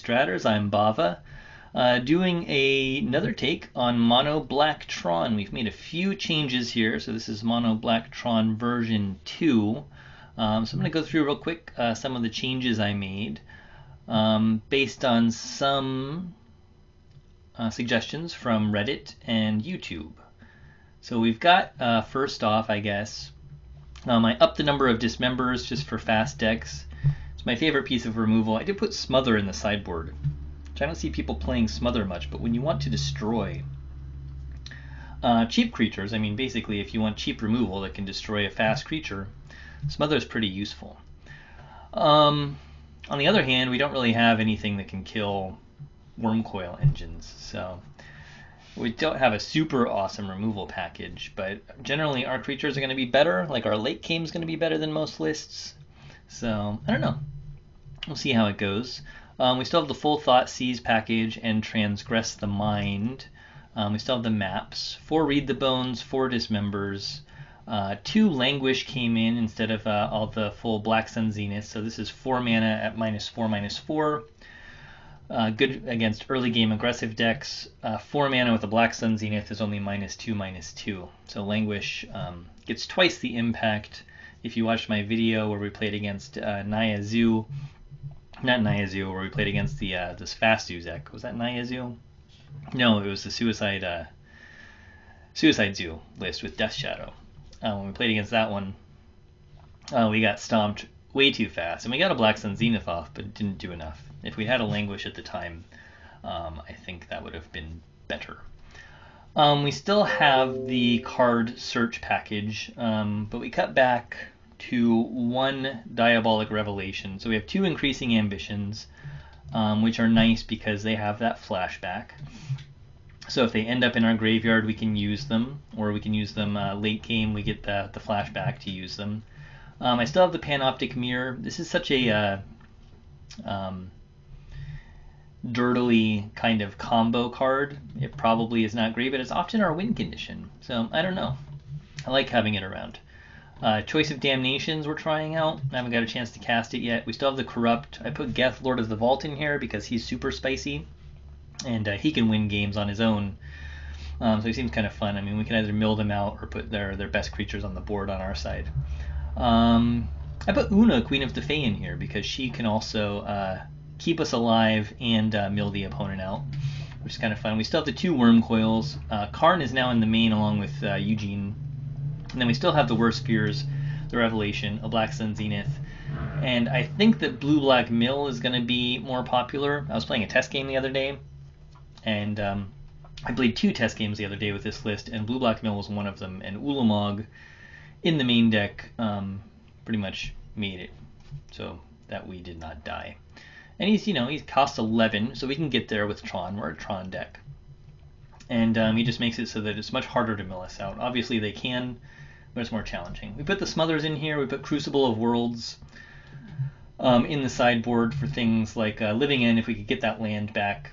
Stratters. I'm Bava, doing another take on Mono Black Tron. We've made a few changes here, so this is Mono Black Tron version 2. So I'm going to go through real quick some of the changes I made based on some suggestions from Reddit and YouTube. So we've got, first off, I guess, I upped the number of dismembers just for fast decks. It's my favorite piece of removal. I did put Smother in the sideboard, which I don't see people playing Smother much, but when you want to destroy cheap creatures, I mean basically if you want cheap removal that can destroy a fast creature, Smother is pretty useful. On the other hand, we don't really have anything that can kill Wormcoil engines, so we don't have a super awesome removal package, but generally our creatures are going to be better. Like our late game is going to be better than most lists. So I don't know. We'll see how it goes. We still have the Full Thoughtseize package and Transgress the Mind. We still have the maps. 4 Read the Bones, 4 Dismembers. 2 Languish came in instead of all the full Black Sun Zenith. So this is 4 mana at -4/-4. Good against early game aggressive decks. 4 mana with a Black Sun Zenith is only -2/-2. So Languish gets twice the impact. If you watched my video where we played against Naya Zoo, not Naya Zoo, where we played against the this Fast Zoo deck. Was that Naya Zoo? No, it was the Suicide Zoo list with Death Shadow. When we played against that one, we got stomped way too fast, and we got a Black Sun Zenith off, but it didn't do enough. If we had a Languish at the time, I think that would have been better. We still have the card search package, but we cut back to 1 Diabolic Revelation. So we have 2 Increasing Ambitions, which are nice because they have that flashback. So if they end up in our graveyard, we can use them, or we can use them late game. We get the flashback to use them. I still have the Panoptic Mirror. This is such a dirtily kind of combo card. It probably is not great, but it's often our win condition. So I don't know. I like having it around. Choice of Damnations we're trying out. I haven't got a chance to cast it yet. We still have the Corrupt. I put Geth, Lord of the Vault in here because he's super spicy, and he can win games on his own. So he seems kind of fun. I mean, we can either mill them out or put their best creatures on the board on our side. I put Una, Queen of the Fae, in here because she can also keep us alive and mill the opponent out, which is kind of fun. We still have the 2 Wormcoils. Karn is now in the main along with Eugene. And then we still have the Worst Fears, the Revelation, a Black Sun Zenith. And I think that Blue-Black Mill is going to be more popular. I was playing a test game the other day, and I played 2 test games the other day with this list, and Blue-Black Mill was one of them. And Ulamog in the main deck pretty much made it so that we did not die. And he costs 11, so we can get there with Tron. We're a Tron deck. And he just makes it so that it's much harder to mill us out. Obviously they can, but it's more challenging. We put the Smothers in here. We put Crucible of Worlds in the sideboard for things like Living End. If we could get that land back,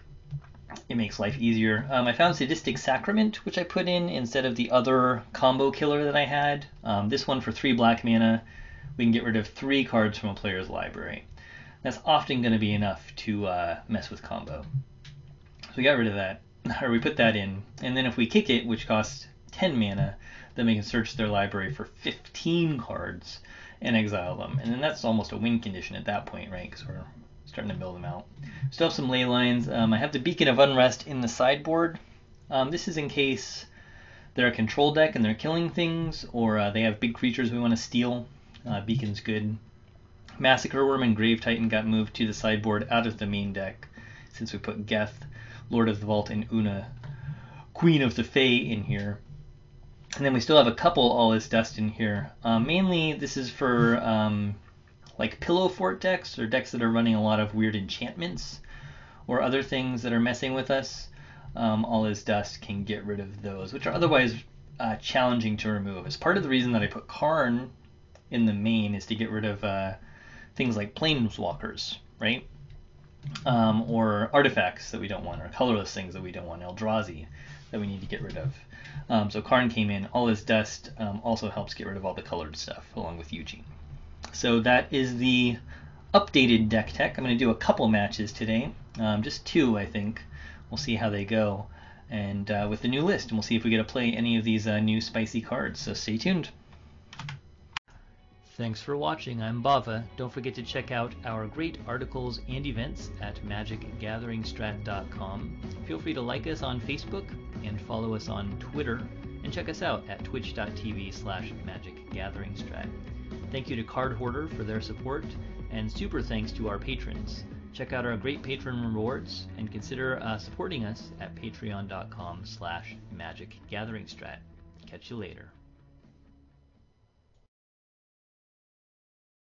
it makes life easier. I found Sadistic Sacrament, which I put in instead of the other combo killer that I had. This one for 3 black mana, we can get rid of 3 cards from a player's library. That's often going to be enough to mess with combo. So we got rid of that, or we put that in. And then if we kick it, which costs 10 mana, then we can search their library for 15 cards and exile them. And then that's almost a win condition at that point, right? Because we're starting to mill them out. Still have some ley lines. I have the Beacon of Unrest in the sideboard. This is in case they're a control deck and they're killing things, or they have big creatures we want to steal. Beacon's good. Massacre Worm and Grave Titan got moved to the sideboard out of the main deck since we put Geth, Lord of the Vault, and Una, Queen of the Fae, in here. And then we still have a couple All Is Dust in here. Mainly this is for like Pillow Fort decks, or decks that are running a lot of weird enchantments or other things that are messing with us. All Is Dust can get rid of those, which are otherwise challenging to remove. It's part of the reason that I put Karn in the main, is to get rid of things like Planeswalkers, right? Or artifacts that we don't want, or colorless things that we don't want, Eldrazi that we need to get rid of. So Karn came in. All Is Dust also helps get rid of all the colored stuff, along with Eugene. So that is the updated deck tech. I'm going to do a couple matches today. Just 2, I think. We'll see how they go. And with the new list, and we'll see if we get to play any of these new spicy cards. So stay tuned. Thanks for watching. I'm Bava. Don't forget to check out our great articles and events at magicgatheringstrat.com. Feel free to like us on Facebook and follow us on Twitter, and check us out at twitch.tv/magicgatheringstrat. Thank you to Card Hoarder for their support, and super thanks to our patrons. Check out our great patron rewards and consider supporting us at patreon.com/magicgatheringstrat. Catch you later.